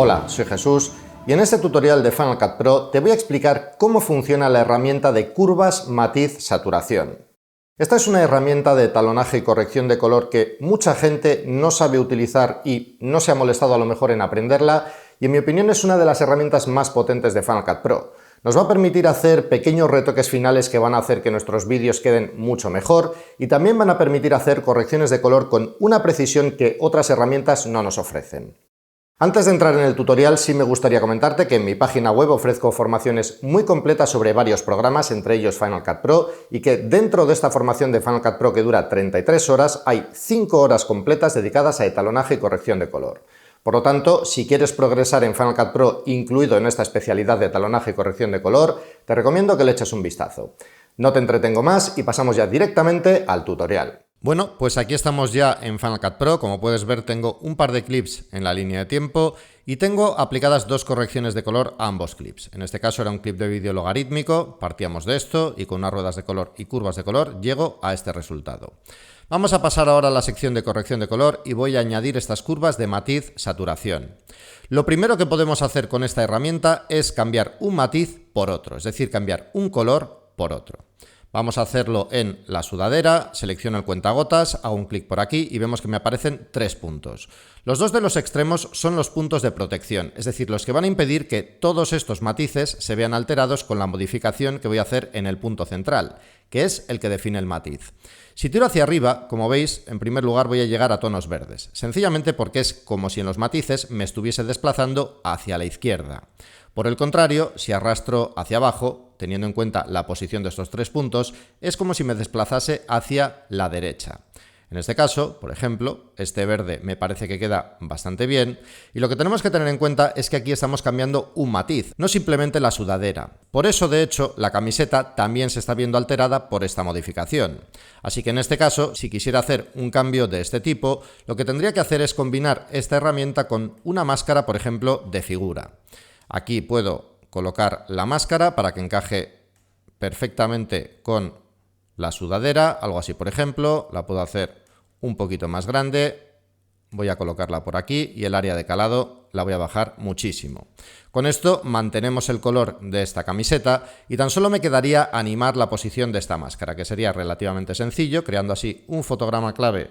Hola, soy Jesús y en este tutorial de Final Cut Pro te voy a explicar cómo funciona la herramienta de curvas, matiz, saturación. Esta es una herramienta de talonaje y corrección de color que mucha gente no sabe utilizar y no se ha molestado a lo mejor en aprenderla, y en mi opinión es una de las herramientas más potentes de Final Cut Pro. Nos va a permitir hacer pequeños retoques finales que van a hacer que nuestros vídeos queden mucho mejor y también van a permitir hacer correcciones de color con una precisión que otras herramientas no nos ofrecen. Antes de entrar en el tutorial, sí me gustaría comentarte que en mi página web ofrezco formaciones muy completas sobre varios programas, entre ellos Final Cut Pro, y que dentro de esta formación de Final Cut Pro que dura 33 horas, hay 5 horas completas dedicadas a etalonaje y corrección de color. Por lo tanto, si quieres progresar en Final Cut Pro, incluido en esta especialidad de etalonaje y corrección de color, te recomiendo que le eches un vistazo. No te entretengo más y pasamos ya directamente al tutorial. Bueno, pues aquí estamos ya en Final Cut Pro. Como puedes ver, tengo un par de clips en la línea de tiempo y tengo aplicadas dos correcciones de color a ambos clips. En este caso era un clip de vídeo logarítmico, partíamos de esto y con unas ruedas de color y curvas de color llego a este resultado. Vamos a pasar ahora a la sección de corrección de color y voy a añadir estas curvas de matiz, saturación. Lo primero que podemos hacer con esta herramienta es cambiar un matiz por otro, es decir, cambiar un color por otro. Vamos a hacerlo en la sudadera, selecciono el cuentagotas, hago un clic por aquí y vemos que me aparecen 3 puntos. Los dos de los extremos son los puntos de protección, es decir, los que van a impedir que todos estos matices se vean alterados con la modificación que voy a hacer en el punto central, que es el que define el matiz. Si tiro hacia arriba, como veis, en primer lugar voy a llegar a tonos verdes, sencillamente porque es como si en los matices me estuviese desplazando hacia la izquierda. Por el contrario, si arrastro hacia abajo, teniendo en cuenta la posición de estos 3 puntos, es como si me desplazase hacia la derecha. En este caso, por ejemplo, este verde me parece que queda bastante bien, y lo que tenemos que tener en cuenta es que aquí estamos cambiando un matiz, no simplemente la sudadera. Por eso, de hecho, la camiseta también se está viendo alterada por esta modificación. Así que en este caso, si quisiera hacer un cambio de este tipo, lo que tendría que hacer es combinar esta herramienta con una máscara, por ejemplo, de figura. Aquí puedo colocar la máscara para que encaje perfectamente con la sudadera, algo así por ejemplo. La puedo hacer un poquito más grande, voy a colocarla por aquí y el área de calado la voy a bajar muchísimo. Con esto mantenemos el color de esta camiseta y tan solo me quedaría animar la posición de esta máscara, que sería relativamente sencillo, creando así un fotograma clave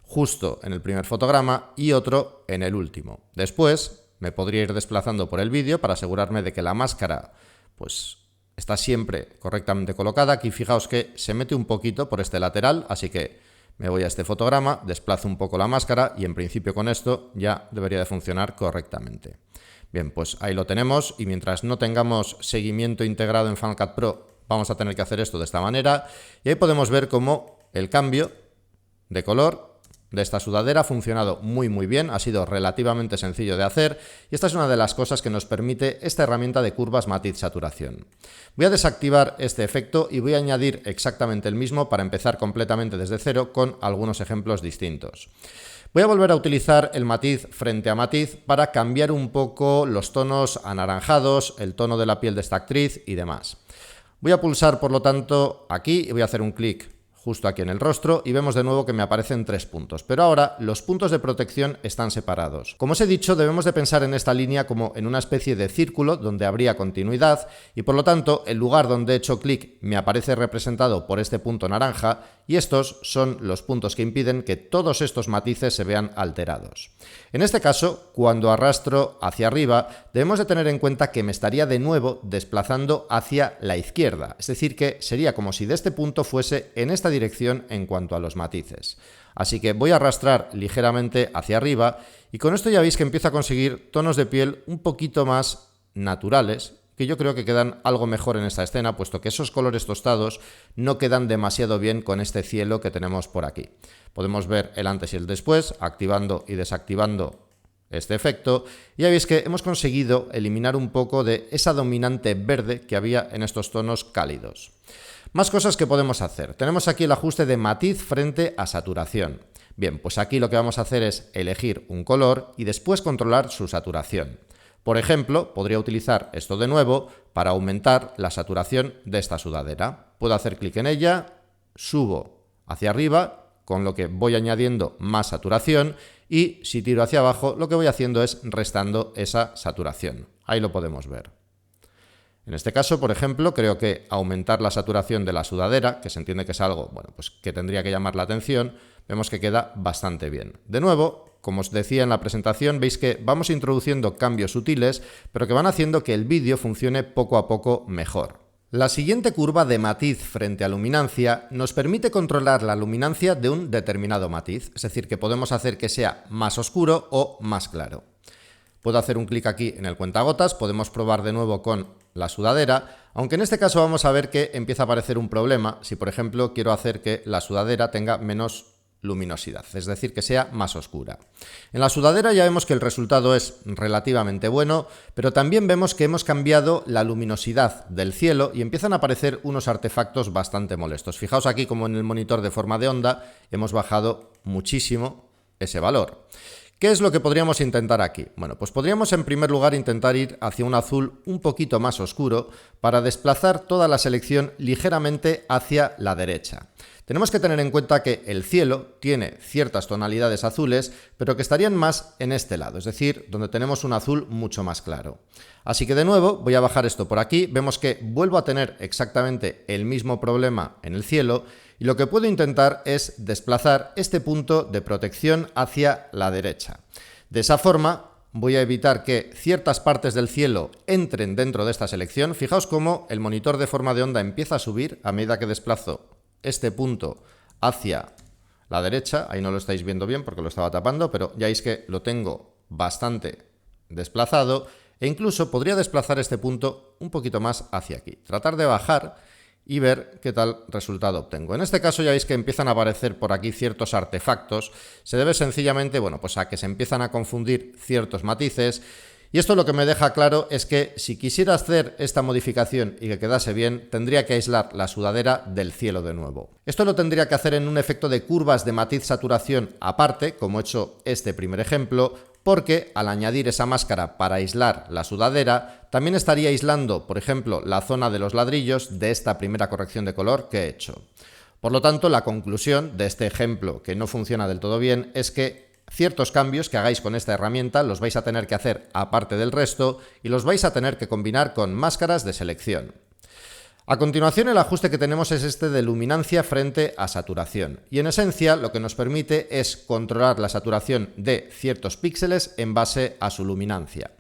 justo en el primer fotograma y otro en el último. Después me podría ir desplazando por el vídeo para asegurarme de que la máscara pues está siempre correctamente colocada. Aquí fijaos que se mete un poquito por este lateral, así que me voy a este fotograma, desplazo un poco la máscara y en principio con esto ya debería de funcionar correctamente. Bien, pues ahí lo tenemos y mientras no tengamos seguimiento integrado en Final Cut Pro vamos a tener que hacer esto de esta manera y ahí podemos ver cómo el cambio de color de esta sudadera ha funcionado muy bien, ha sido relativamente sencillo de hacer y esta es una de las cosas que nos permite esta herramienta de curvas matiz saturación. Voy a desactivar este efecto y voy a añadir exactamente el mismo para empezar completamente desde cero con algunos ejemplos distintos. Voy a volver a utilizar el matiz frente a matiz para cambiar un poco los tonos anaranjados, el tono de la piel de esta actriz y demás. Voy a pulsar por lo tanto aquí y voy a hacer un clic justo aquí en el rostro y vemos de nuevo que me aparecen 3 puntos, pero ahora los puntos de protección están separados. Como os he dicho, debemos de pensar en esta línea como en una especie de círculo donde habría continuidad y por lo tanto el lugar donde he hecho clic me aparece representado por este punto naranja y estos son los puntos que impiden que todos estos matices se vean alterados. En este caso, cuando arrastro hacia arriba, debemos de tener en cuenta que me estaría de nuevo desplazando hacia la izquierda, es decir que sería como si de este punto fuese en esta dirección en cuanto a los matices. Así que voy a arrastrar ligeramente hacia arriba y con esto ya veis que empiezo a conseguir tonos de piel un poquito más naturales, que yo creo que quedan algo mejor en esta escena, puesto que esos colores tostados no quedan demasiado bien con este cielo que tenemos por aquí. Podemos ver el antes y el después, activando y desactivando este efecto, y ya veis que hemos conseguido eliminar un poco de esa dominante verde que había en estos tonos cálidos. Más cosas que podemos hacer. Tenemos aquí el ajuste de matiz frente a saturación. Bien, pues aquí lo que vamos a hacer es elegir un color y después controlar su saturación. Por ejemplo, podría utilizar esto de nuevo para aumentar la saturación de esta sudadera. Puedo hacer clic en ella, subo hacia arriba, con lo que voy añadiendo más saturación y si tiro hacia abajo lo que voy haciendo es restando esa saturación. Ahí lo podemos ver. En este caso, por ejemplo, creo que aumentar la saturación de la sudadera, que se entiende que es algo, bueno, pues que tendría que llamar la atención, vemos que queda bastante bien. De nuevo, como os decía en la presentación, veis que vamos introduciendo cambios sutiles, pero que van haciendo que el vídeo funcione poco a poco mejor. La siguiente curva de matiz frente a luminancia nos permite controlar la luminancia de un determinado matiz, es decir, que podemos hacer que sea más oscuro o más claro. Puedo hacer un clic aquí en el cuentagotas, podemos probar de nuevo con la sudadera, aunque en este caso vamos a ver que empieza a aparecer un problema si, por ejemplo, quiero hacer que la sudadera tenga menos luminosidad, es decir, que sea más oscura. En la sudadera ya vemos que el resultado es relativamente bueno, pero también vemos que hemos cambiado la luminosidad del cielo y empiezan a aparecer unos artefactos bastante molestos. Fijaos aquí como en el monitor de forma de onda hemos bajado muchísimo ese valor. ¿Qué es lo que podríamos intentar aquí? Bueno, pues podríamos en primer lugar intentar ir hacia un azul un poquito más oscuro para desplazar toda la selección ligeramente hacia la derecha. Tenemos que tener en cuenta que el cielo tiene ciertas tonalidades azules, pero que estarían más en este lado, es decir, donde tenemos un azul mucho más claro. Así que de nuevo voy a bajar esto por aquí, vemos que vuelvo a tener exactamente el mismo problema en el cielo y lo que puedo intentar es desplazar este punto de protección hacia la derecha. De esa forma voy a evitar que ciertas partes del cielo entren dentro de esta selección. Fijaos cómo el monitor de forma de onda empieza a subir a medida que desplazo este punto hacia la derecha. Ahí no lo estáis viendo bien porque lo estaba tapando, pero ya veis que lo tengo bastante desplazado e incluso podría desplazar este punto un poquito más hacia aquí. Tratar de bajar y ver qué tal resultado obtengo. En este caso ya veis que empiezan a aparecer por aquí ciertos artefactos. Se debe sencillamente, bueno, pues a que se empiezan a confundir ciertos matices. Y esto lo que me deja claro es que si quisiera hacer esta modificación y que quedase bien, tendría que aislar la sudadera del cielo de nuevo. Esto lo tendría que hacer en un efecto de curvas de matiz-saturación aparte, como he hecho este primer ejemplo, porque al añadir esa máscara para aislar la sudadera, también estaría aislando, por ejemplo, la zona de los ladrillos de esta primera corrección de color que he hecho. Por lo tanto, la conclusión de este ejemplo, que no funciona del todo bien, es que ciertos cambios que hagáis con esta herramienta los vais a tener que hacer aparte del resto y los vais a tener que combinar con máscaras de selección. A continuación, el ajuste que tenemos es este de luminancia frente a saturación y en esencia lo que nos permite es controlar la saturación de ciertos píxeles en base a su luminancia.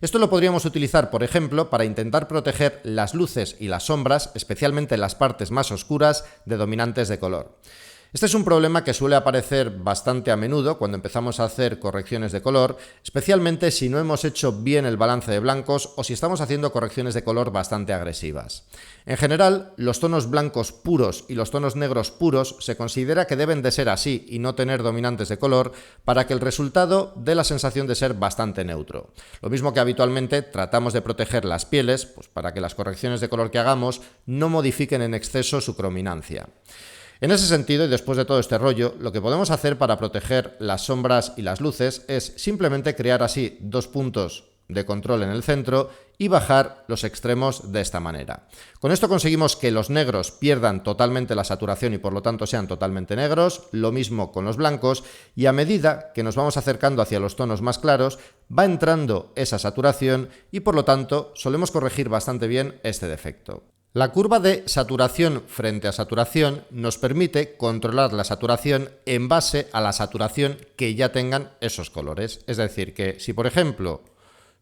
Esto lo podríamos utilizar, por ejemplo, para intentar proteger las luces y las sombras, especialmente las partes más oscuras de dominantes de color. Este es un problema que suele aparecer bastante a menudo cuando empezamos a hacer correcciones de color, especialmente si no hemos hecho bien el balance de blancos o si estamos haciendo correcciones de color bastante agresivas. En general, los tonos blancos puros y los tonos negros puros se considera que deben de ser así y no tener dominantes de color para que el resultado dé la sensación de ser bastante neutro. Lo mismo que habitualmente tratamos de proteger las pieles, pues para que las correcciones de color que hagamos no modifiquen en exceso su crominancia. En ese sentido, y después de todo este rollo, lo que podemos hacer para proteger las sombras y las luces es simplemente crear así dos puntos de control en el centro y bajar los extremos de esta manera. Con esto conseguimos que los negros pierdan totalmente la saturación y por lo tanto sean totalmente negros, lo mismo con los blancos, y a medida que nos vamos acercando hacia los tonos más claros, va entrando esa saturación y por lo tanto solemos corregir bastante bien este defecto. La curva de saturación frente a saturación nos permite controlar la saturación en base a la saturación que ya tengan esos colores. Es decir, que si por ejemplo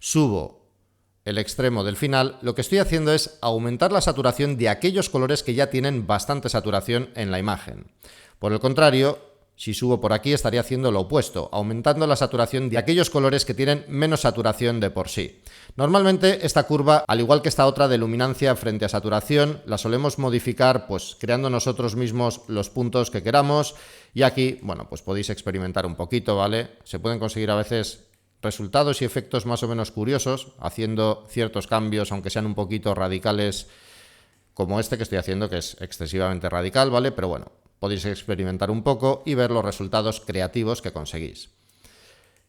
subo el extremo del final, lo que estoy haciendo es aumentar la saturación de aquellos colores que ya tienen bastante saturación en la imagen. Por el contrario, si subo por aquí estaría haciendo lo opuesto, aumentando la saturación de aquellos colores que tienen menos saturación de por sí. Normalmente esta curva, al igual que esta otra de luminancia frente a saturación, la solemos modificar pues creando nosotros mismos los puntos que queramos y aquí, bueno, pues podéis experimentar un poquito, ¿vale? Se pueden conseguir a veces resultados y efectos más o menos curiosos haciendo ciertos cambios, aunque sean un poquito radicales, como este que estoy haciendo, que es excesivamente radical, ¿vale? Pero bueno, podéis experimentar un poco y ver los resultados creativos que conseguís.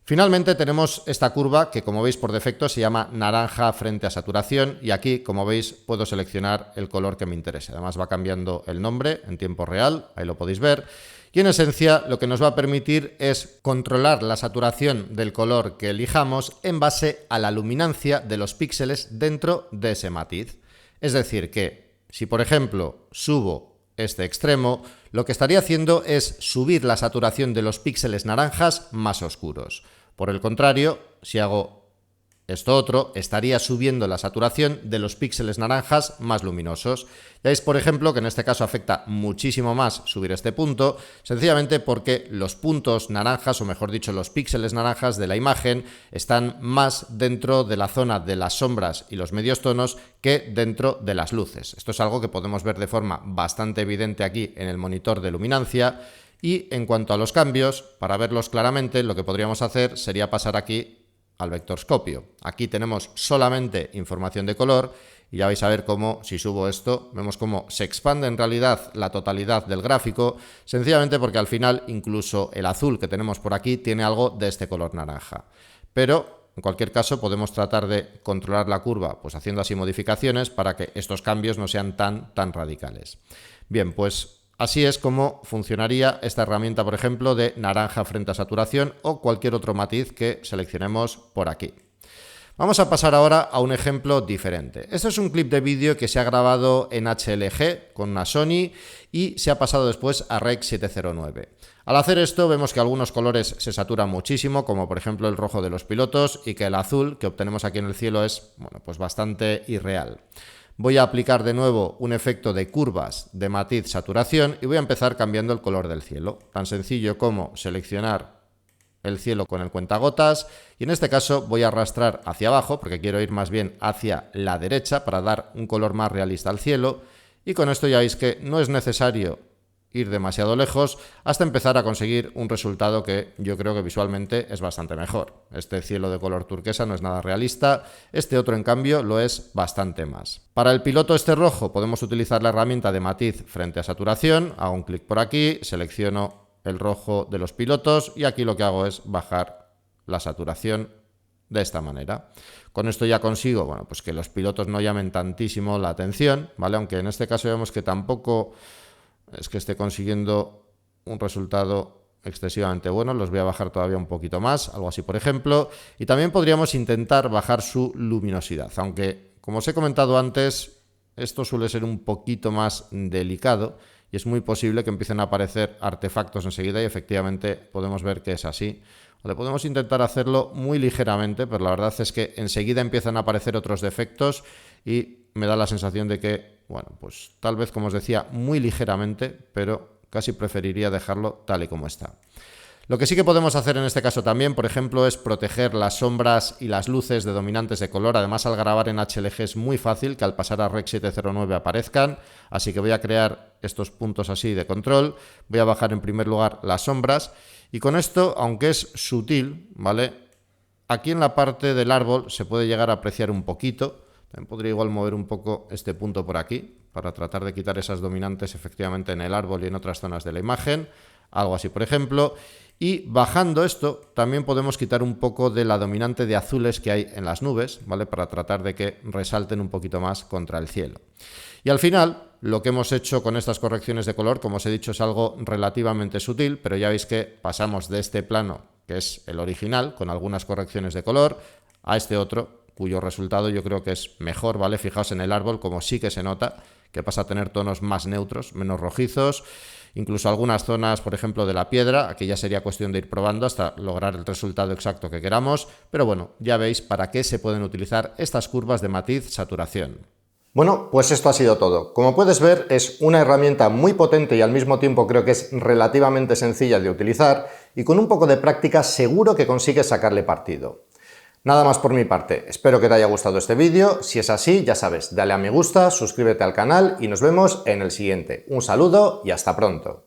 Finalmente tenemos esta curva que, como veis, por defecto se llama naranja frente a saturación, y aquí, como veis, puedo seleccionar el color que me interese. Además va cambiando el nombre en tiempo real, ahí lo podéis ver. Y en esencia lo que nos va a permitir es controlar la saturación del color que elijamos en base a la luminancia de los píxeles dentro de ese matiz. Es decir que si, por ejemplo, subo este extremo, lo que estaría haciendo es subir la saturación de los píxeles naranjas más oscuros. Por el contrario, si hago esto otro, estaría subiendo la saturación de los píxeles naranjas más luminosos. Ya veis, por ejemplo, que en este caso afecta muchísimo más subir este punto, sencillamente porque los puntos naranjas, o mejor dicho, los píxeles naranjas de la imagen, están más dentro de la zona de las sombras y los medios tonos que dentro de las luces. Esto es algo que podemos ver de forma bastante evidente aquí en el monitor de luminancia. Y en cuanto a los cambios, para verlos claramente, lo que podríamos hacer sería pasar aquí al vectorscopio. Aquí tenemos solamente información de color y ya vais a ver cómo, si subo esto, vemos cómo se expande en realidad la totalidad del gráfico, sencillamente porque al final incluso el azul que tenemos por aquí tiene algo de este color naranja. Pero en cualquier caso podemos tratar de controlar la curva pues haciendo así modificaciones para que estos cambios no sean tan radicales. Bien, pues así es como funcionaría esta herramienta, por ejemplo, de naranja frente a saturación o cualquier otro matiz que seleccionemos por aquí. Vamos a pasar ahora a un ejemplo diferente. Este es un clip de vídeo que se ha grabado en HLG con una Sony y se ha pasado después a Rec 709. Al hacer esto vemos que algunos colores se saturan muchísimo, como por ejemplo el rojo de los pilotos, y que el azul que obtenemos aquí en el cielo es, bueno, pues bastante irreal. Voy a aplicar de nuevo un efecto de curvas de matiz saturación y voy a empezar cambiando el color del cielo. Tan sencillo como seleccionar el cielo con el cuentagotas y en este caso voy a arrastrar hacia abajo porque quiero ir más bien hacia la derecha para dar un color más realista al cielo, y con esto ya veis que no es necesario ir demasiado lejos hasta empezar a conseguir un resultado que yo creo que visualmente es bastante mejor. Este cielo de color turquesa no es nada realista, este otro en cambio lo es bastante más. Para el piloto este rojo podemos utilizar la herramienta de matiz frente a saturación, hago un clic por aquí, selecciono el rojo de los pilotos y aquí lo que hago es bajar la saturación de esta manera. Con esto ya consigo, bueno, pues que los pilotos no llamen tantísimo la atención, ¿vale? Aunque en este caso vemos que tampoco es que esté consiguiendo un resultado excesivamente bueno. Los voy a bajar todavía un poquito más, algo así por ejemplo, y también podríamos intentar bajar su luminosidad, aunque como os he comentado antes, esto suele ser un poquito más delicado y es muy posible que empiecen a aparecer artefactos enseguida y efectivamente podemos ver que es así. O podemos intentar hacerlo muy ligeramente, pero la verdad es que enseguida empiezan a aparecer otros defectos y me da la sensación de que, bueno, pues tal vez, como os decía, muy ligeramente, pero casi preferiría dejarlo tal y como está. Lo que sí que podemos hacer en este caso también, por ejemplo, es proteger las sombras y las luces de dominantes de color. Además, al grabar en HLG es muy fácil que al pasar a Rec 709 aparezcan, así que voy a crear estos puntos así de control. Voy a bajar en primer lugar las sombras y con esto, aunque es sutil, ¿vale? Aquí en la parte del árbol se puede llegar a apreciar un poquito. También podría igual mover un poco este punto por aquí para tratar de quitar esas dominantes efectivamente en el árbol y en otras zonas de la imagen. Algo así, por ejemplo. Y bajando esto, también podemos quitar un poco de la dominante de azules que hay en las nubes, ¿vale? Para tratar de que resalten un poquito más contra el cielo. Y al final, lo que hemos hecho con estas correcciones de color, como os he dicho, es algo relativamente sutil, pero ya veis que pasamos de este plano, que es el original, con algunas correcciones de color, a este otro, cuyo resultado yo creo que es mejor, ¿vale? Fijaos en el árbol, como sí que se nota, que pasa a tener tonos más neutros, menos rojizos. Incluso algunas zonas, por ejemplo, de la piedra, aquí ya sería cuestión de ir probando hasta lograr el resultado exacto que queramos, pero bueno, ya veis para qué se pueden utilizar estas curvas de matiz saturación. Bueno, pues esto ha sido todo. Como puedes ver, es una herramienta muy potente y al mismo tiempo creo que es relativamente sencilla de utilizar y con un poco de práctica seguro que consigues sacarle partido. Nada más por mi parte, espero que te haya gustado este vídeo. Si es así, ya sabes, dale a me gusta, suscríbete al canal y nos vemos en el siguiente. Un saludo y hasta pronto.